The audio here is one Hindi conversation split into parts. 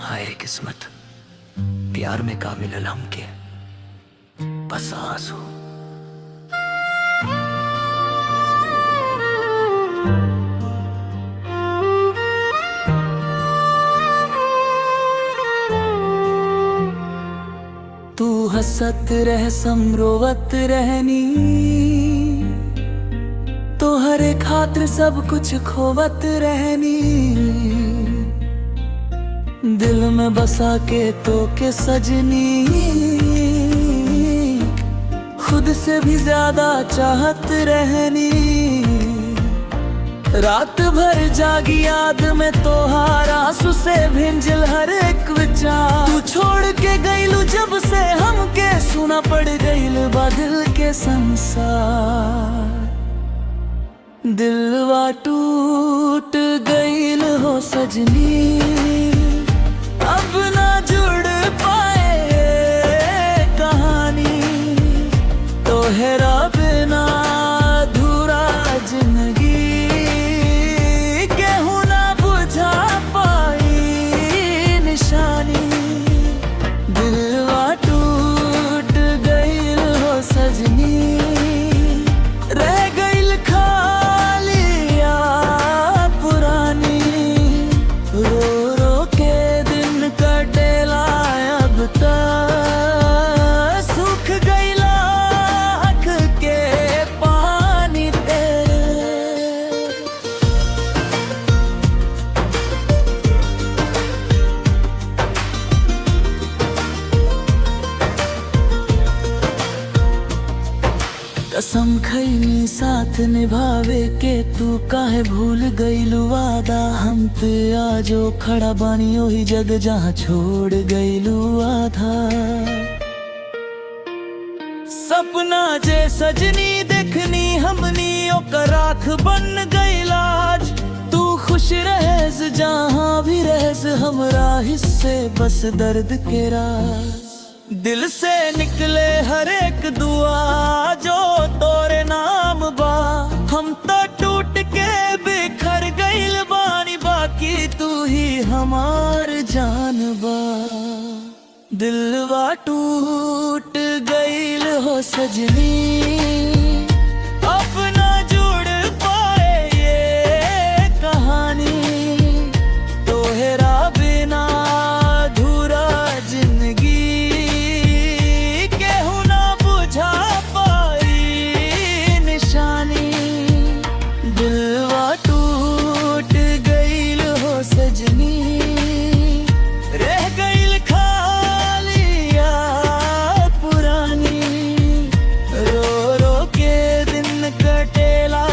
हाय रे किस्मत, प्यार में का मिलल हमके बस आंसू। तू हंसत रह समरोवत रहनी, तो हर खातिर सब कुछ खोवत रहनी। दिल में बसा के तो के सजनी, खुद से भी ज्यादा चाहत रहनी। रात भर जागी याद में तोहार आंसू से भिंजल हर एक विचार। तू छोड़ के गईलू जब से हमके सुना पड़ गईल बा दिल के संसार। दिलवा टूट गईल हो सजनी, अब ना जुड़ पाए कहानी। तोहरा बिना अधूरा जिंदगी, केहू ना बुझा पाई निशानी। दिलवा टूट गईल हो सजनी, रह गईल खाली याद पुरानी। रो रो के दिन कटेला अब तक, सूख गईला आँख के पानी तेरे। कसम खैनी साथ निभावे के, तू काहे भूल गईलू वादा। हम पे आजो खड़ा बानी ओही जग जहाँ छोड़ गईलू आधा। सपना जे सजनी देखनी हमनी ओकर आँख बन गईल आज। तू खुश रहस जहाँ भी रहस, हमरा हिस्से बस दर्द के राज। दिल से निकले हर एक दुआ जो तोरे नाम बा। हम तो टूट के बिखर गईल बानी, बाकी तू ही हमार जान बा। दिलवा टूट गईल हो सजनी, अब ना जुड़ पाए ये कहानी। तोहरा बिना अधूरा जिंदगी, केहू ना बुझा पाई निशानी। दिलवा टूट गईल हो सजनी, रह गईल खाली याद पुरानी। रो रो के दिन कटेला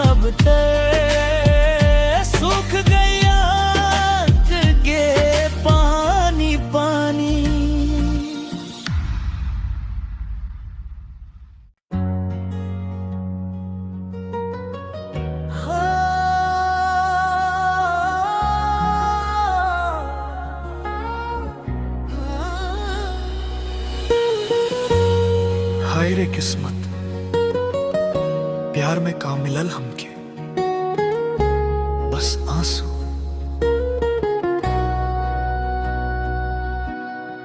अब तक, सूख गया आँख के पानी पानी। हाय रे किस्मत, प्यार में का मिलल हमके बस आंसू।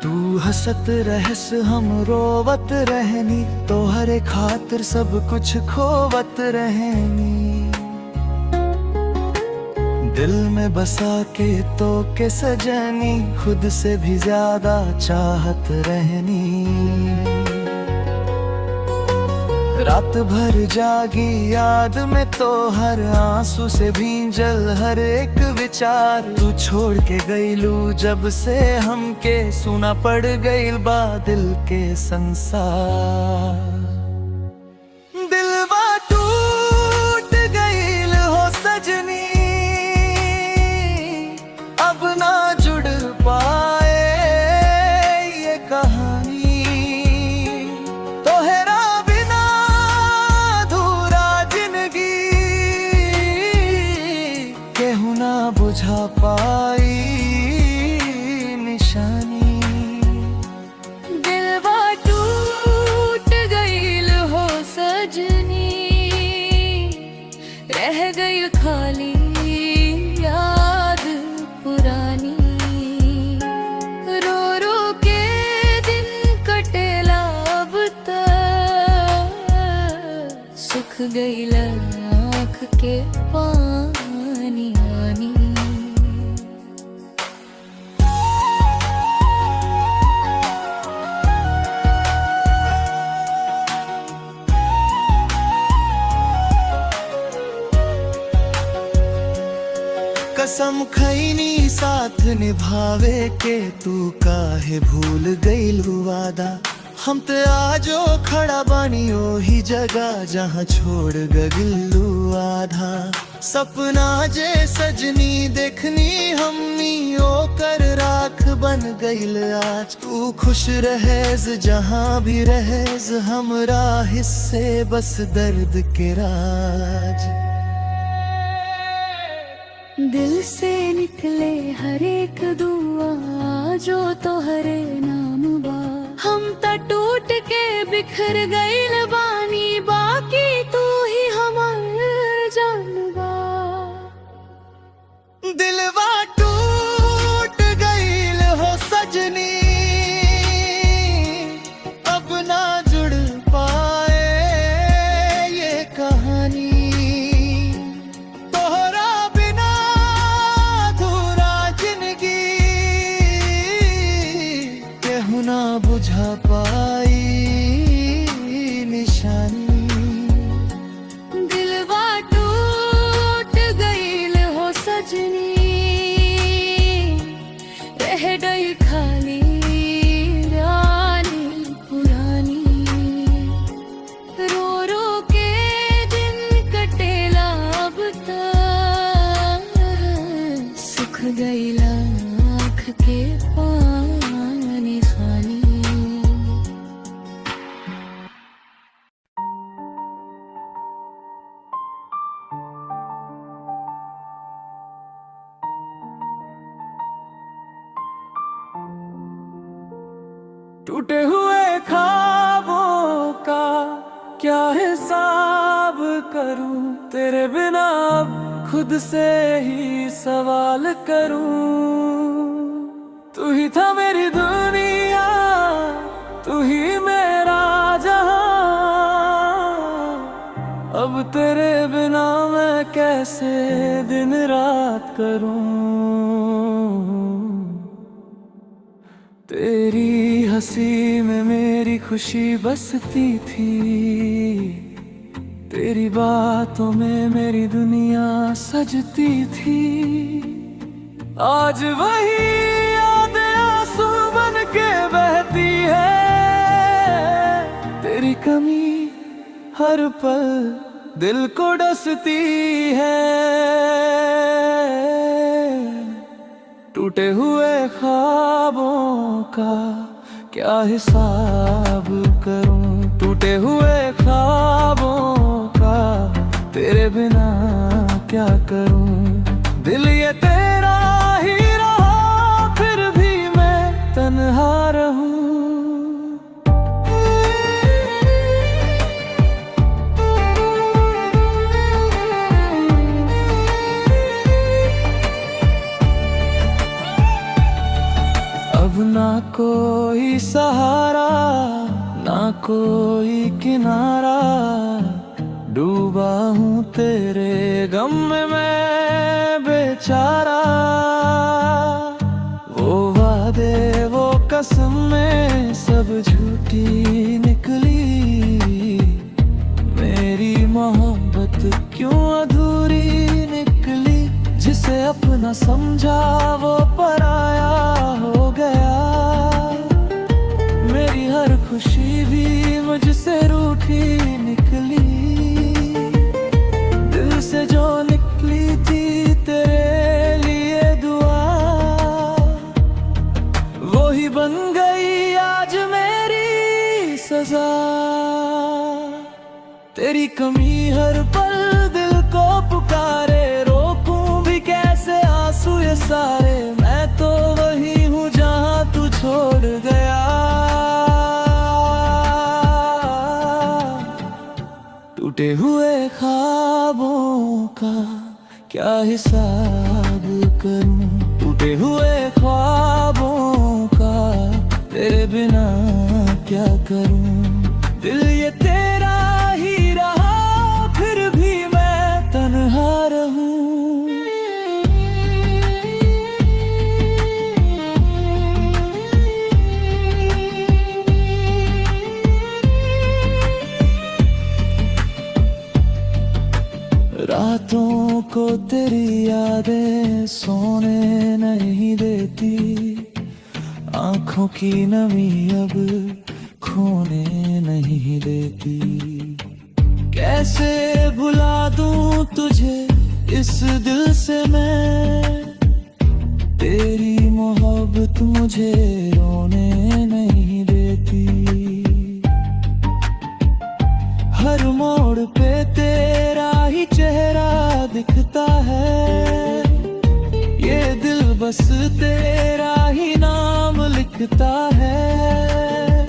तू हंसत रहस हम रोवत रहनी, तो हरे खातिर सब कुछ खोवत रहनी। दिल में बसा के तो के सजनी, खुद से भी ज्यादा चाहत रहनी। रात भर जागी याद में तो हर आंसू से भींजल हर एक विचार। तू छोड़ के गईलू जब से हमके सुना पड़ गईल बा दिल के संसार। दिलवा टूट गईल हो सजनी, अब ना जुड़ पाए ये कहानी। तोहरा बिना अधूरा जिंदगी, केहू ना बुझा पाई निशानी। दिलवा टूट गईल हो सजनी, रह गईल खाली याद पुरानी। गई आँख के पानी आनी। कसम खैनी साथ निभावे के तू काहे भूल गइलू वादा। हम ते आजो खड़ा बानी ओही जगह जहाँ छोड़ गइलू आधा। सपना जे सजनी देखनी हमनी ओकर राख बन गइल आज। तू खुश रहेज जहाँ भी रहेज हमरा हिस्से बस दर्द के राज। दिल से निकले हर एक दुआ जो तोहरे नाम बा। हम त टूट के बिखर गइल बानी बाकी तू ही हमार जान बा। दिलवा टूट गइल हो सजनी अब ना जुड़ पाए ये कहानी। तोहरा बिना अधूरा जिंदगी केहू ना बुझा पाई निशानी। दिलवा टूट गइल हो सजनी रह गई खाली रानी पुरानी। रो रो के दिन कटेला अब तक सुख गइला आँख के पानी खानी। टूटे हुए ख्वाबों का क्या हिसाब करूं। तेरे बिना अब खुद से ही सवाल करूं। तू ही था मेरी दुनिया तू ही मेरा जहां। अब तेरे बिना मैं कैसे दिन रात करूं। तेरी हंसी में मेरी खुशी बसती थी। तेरी बातों में मेरी दुनिया सजती थी। आज वही यादें आंसू बन के बहती है। तेरी कमी हर पल दिल को डसती है। टूटे हुए ख्वाबों का क्या हिसाब करूं। टूटे हुए ख्वाबों का तेरे बिना क्या करूं। दिल ये तेरा ही रहा फिर भी मैं तन्हा रहूं। अब ना कोई सहारा ना कोई किनारा। डूबा हूँ तेरे गम में मैं बेचारा। वो वादे वो कसमें सब झूठी निकली। मेरी मोहब्बत क्यों अधूरी निकली। जिसे अपना समझा वो पराया हो गया। मेरी हर खुशी भी मुझसे रूठी निकली। दिल से जो निकली थी तेरे लिए दुआ वो ही बन गई आज मेरी सजा। तेरी कमी हर पल दिल को पुकारे। रोकूं भी कैसे आंसू ये सारे। मैं तो वही हूँ जहाँ तू छोड़ गया। टूटे हुए ख्वाबों का क्या हिसाब करूं। टूटे हुए ख्वाबों का तेरे बिना क्या करूं। दिल ये तेरा ही रहा फिर यादें सोने नहीं देती, आंखों की नमी अब खोने नहीं देती। कैसे भुला दूं तुझे इस दिल से मैं, तेरी मोहब्बत मुझे रोने नहीं देती। हर मोड़ पे तेरा ही चेहरा दिखता है, ये दिल बस तेरा ही नाम लिखता है।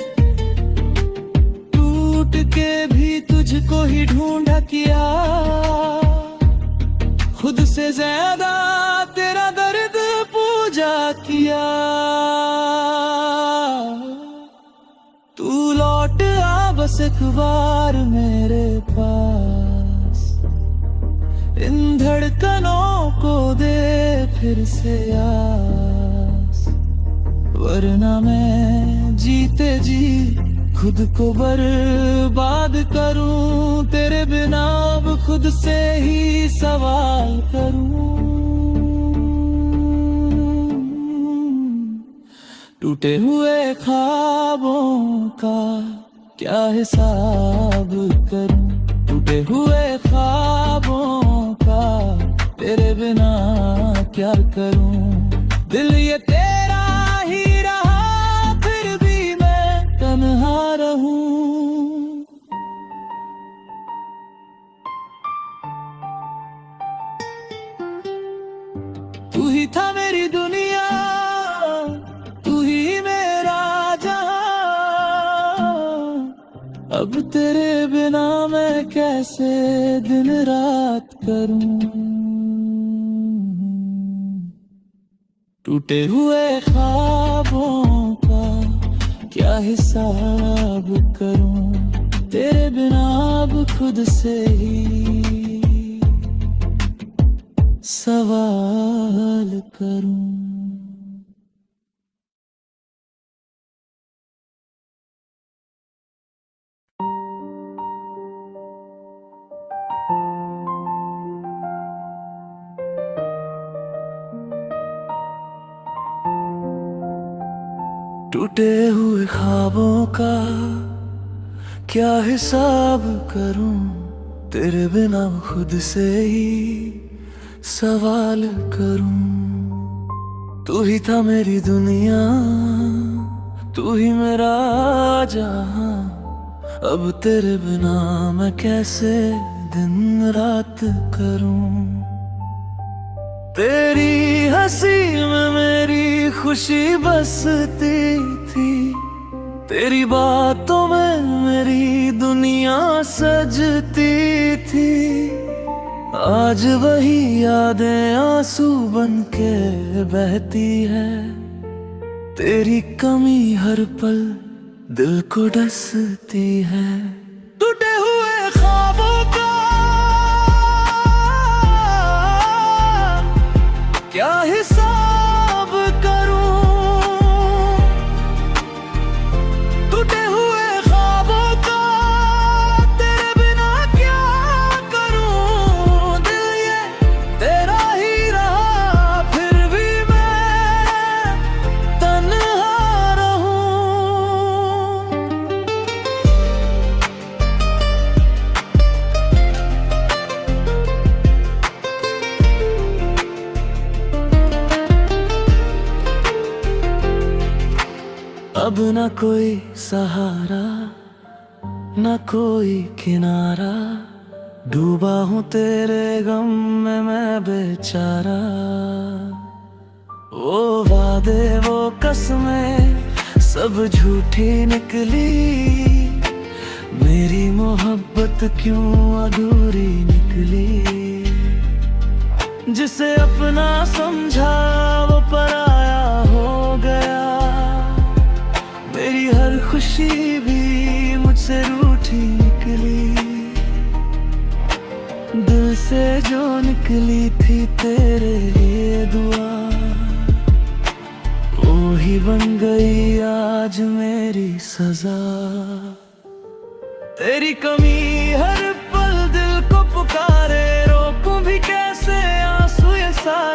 टूट के भी तुझको ही ढूंढा किया, खुद से ज्यादा तेरा दर्द पूजा किया। तू लौट आ बस एक बार मेरे पास, इन धड़कनों को दे फिर से आस, वरना मैं जीते जी खुद को बर्बाद करूं। तेरे बिना अब खुद से ही सवाल करूं। टूटे हुए ख्वाबों का क्या हिसाब करूं, टूटे हुए ख्वाबों का तेरे बिना क्या करूं। दिल ये तेरा ही रहा फिर भी मैं तन्हा रहूं। तू ही था मेरी दुनिया, तू ही मेरा जहां, अब तेरे बिना मैं कैसे दिन रात करूं। टूटे हुए ख्वाबों का क्या हिसाब करूं, तेरे बिना अब खुद से ही सवाल करूं। टूटे हुए ख्वाबों का क्या हिसाब करूं, तेरे बिना खुद से ही सवाल करूं। तू ही था मेरी दुनिया, तू ही मेरा जहां, अब तेरे बिना मैं कैसे दिन रात करूं। तेरी हंसी में मेरी खुशी बसती थी, तेरी बातों में मेरी दुनिया सजती थी। आज वही यादें आंसू बन के बहती है, तेरी कमी हर पल दिल को डसती है। टूटे हुए ख्वाबों का क्या हिसाब करूं, टूटे हुए ख्वाबों का तेरे बिना क्या करूं। दिल ये तेरा ही रहा फिर भी मैं तन्हा रहूं। अब न कोई सहारा, न कोई किनारा, डूबा हूँ तेरे गम में मैं बेचारा। वो वादे वो कसमें सब झूठी निकली, मेरी मोहब्बत क्यों अधूरी निकली। जिसे अपना समझा वो पराया हो गया, मेरी हर खुशी भी मुझसे रूठी निकली। दिल से जो निकली थी तेरे लिए दुआ, वो ही बन गई आज मेरी सजा। तेरी कमी हर पल दिल को पुकारे, रोकूं भी कैसे आंसू ये सारे।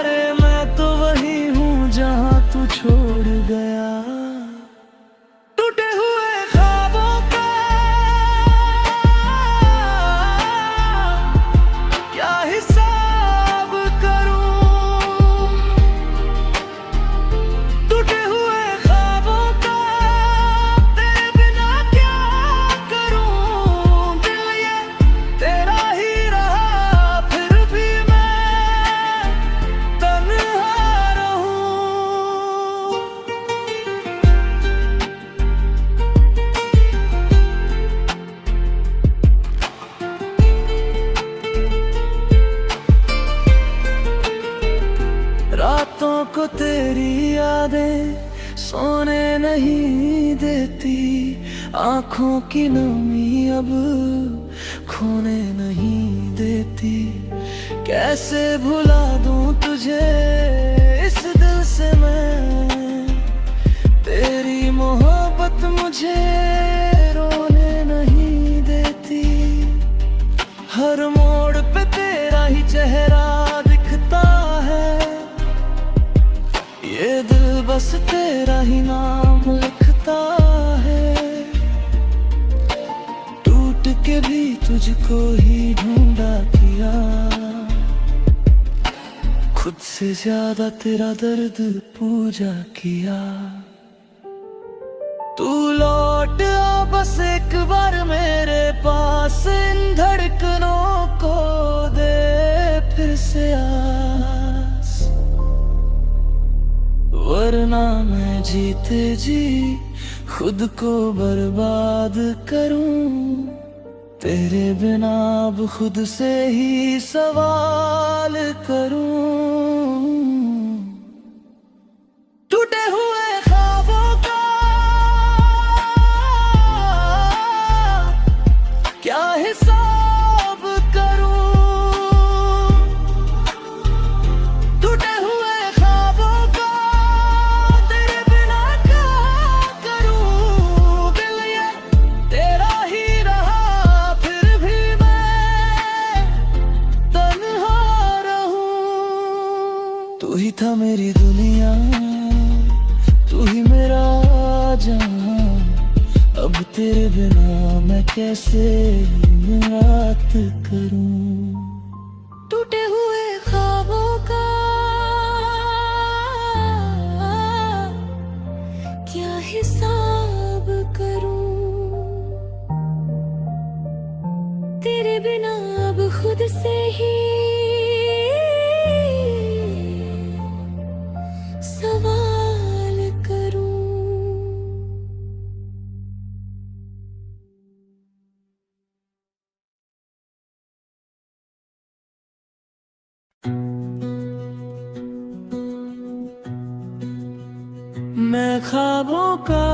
तेरी यादें सोने नहीं देती, आंखों की नमी अब खोने नहीं देती। कैसे भुला दूं तुझे इस दिल से मैं, तेरी मोहब्बत मुझे रोने नहीं देती। हर मोड़ पे तेरा ही चेहरा दिखता है, ये दिल बस तेरा ही नाम लिखता है। टूट के भी तुझको ही ढूंढा किया, खुद से ज्यादा तेरा दर्द पूजा किया। तू लौट आ बस एक बार मेरे पास, इन धड़कनों को दे फिर से आस, वरना मैं जीते जी खुद को बर्बाद करूं। तेरे बिना अब खुद से ही सवाल करूं। टूटे हुए ख्वाबों का क्या हिसाब करूं, टूटे हुए ख्वाबों का तेरे बिना क्या करूं। दिल ये तेरा ही रहा, फिर भी मैं तन्हा रहूं। तू ही था मेरी दुनिया, तू ही मेरा जहां, अब तेरे बिना मैं कैसे बात करूं। टूटे हुए ख्वाबों का क्या हिसाब करूं, तेरे बिना अब खुद से ही सवाल करूं। मैं ख्वाबों का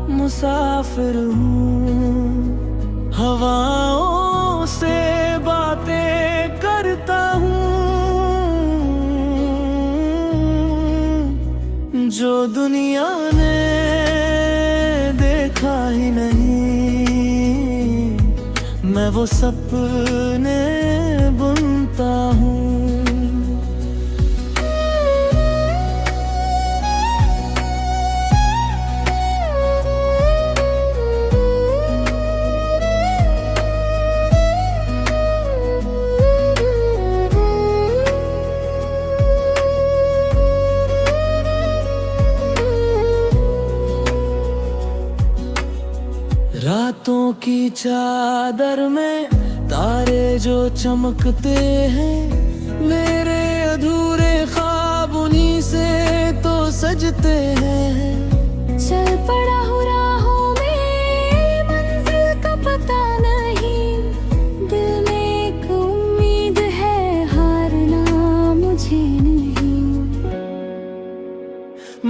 मुसाफिर हूँ, हवाओं से बातें करता हूँ। जो दुनिया ने देखा ही नहीं, मैं वो सपने बुनता हूँ। रातों की चादर में तारे जो चमकते हैं, मेरे अधूरे ख्वाब उन्हीं से तो सजते हैं। चल पड़ा हूँ राहों में, मंजिल का पता नहीं, दिल में एक उम्मीद है, हारना मुझे नहीं।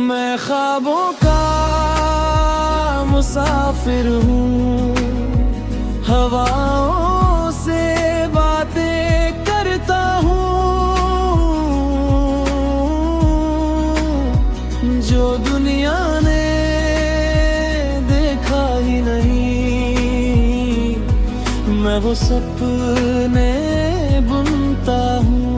मैं ख्वाबों का मुसाफिर हूँ, हवाओं से बातें करता हूँ। जो दुनिया ने देखा ही नहीं, मैं वो सपने बुनता हूँ।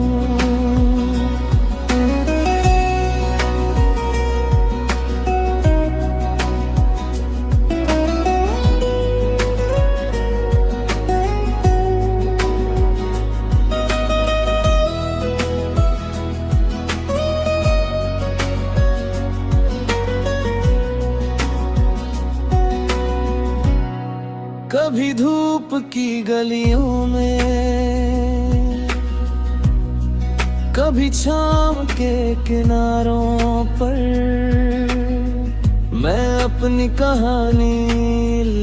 कभी धूप की गलियों में, कभी छाँव के किनारों पर, मैं अपनी कहानी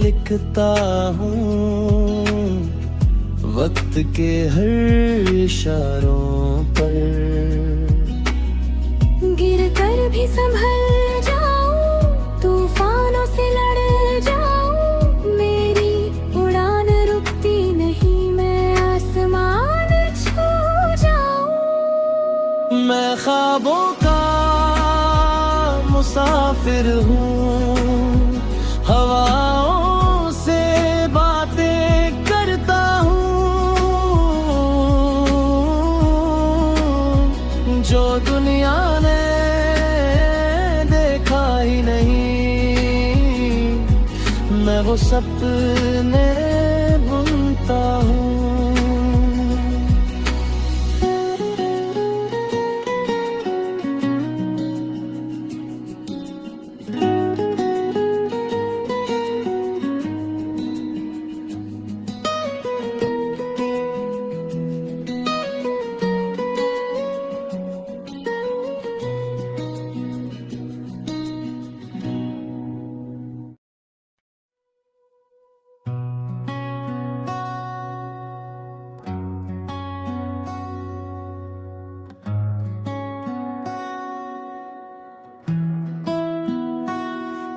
लिखता हूँ। वक्त के हर इशारों पर भी संभल जाऊं, तूफानों से लड़ जाऊं, मेरी उड़ान रुकती नहीं, मैं आसमान छू जाऊं। मैं ख्वाबों का मुसाफिर हूँ, हवाओं से बातें करता हूँ, जो दुनिया ने देखा ही नहीं, मैं वो सपने बुनता हूँ।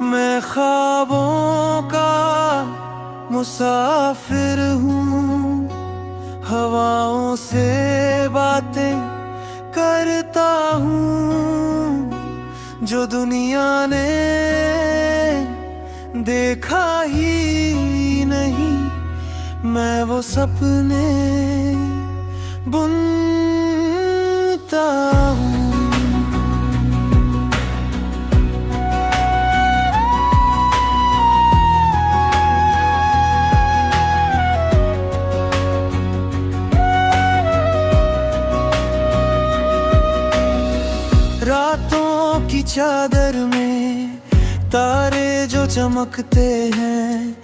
मैं ख्वाबों का मुसाफिर हूँ, हवाओं से बातें करता हूँ, जो दुनिया ने देखा ही नहीं, मैं वो सपने बुनता हूँ। रातों की चादर में तारे जो चमकते हैं,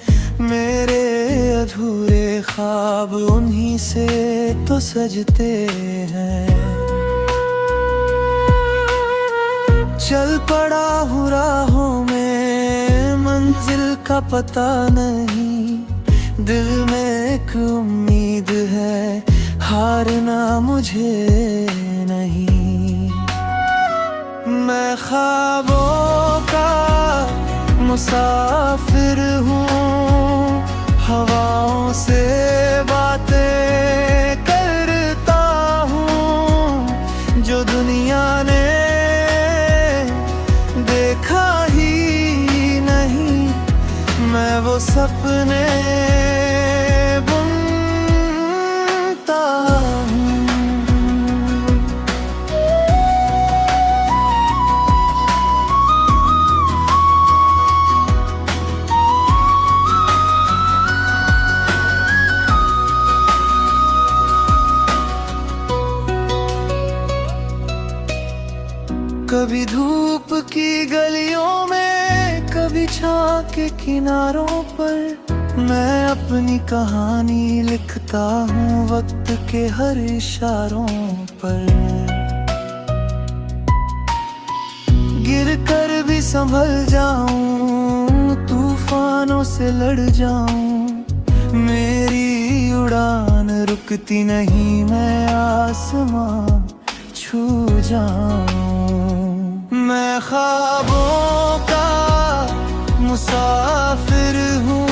मेरे अधूरे ख्वाब उन्हीं से तो सजते हैं। चल पड़ा हूँ राहों में, मंजिल का पता नहीं, दिल में एक उम्मीद है, हारना मुझे नहीं। मैं ख्वाबों का मुसाफिर हूँ, हवाओं से बातें करता हूँ, जो दुनिया ने देखा ही नहीं, मैं वो सपने बुनता हूँ। कभी धूप की गलियों में, कभी छाँव के किनारों पर, मैं अपनी कहानी लिखता हूँ वक्त के हर इशारों पर। गिर कर भी संभल जाऊं, तूफानों से लड़ जाऊं, मेरी उड़ान रुकती नहीं, मैं आसमां छू जाऊं। मैं ख्वाबों का मुसाफिर हूँ,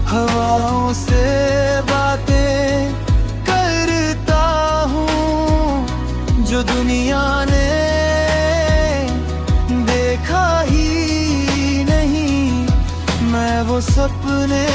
हवाओं से बातें करता हूँ, जो दुनिया ने देखा ही नहीं, मैं वो सपने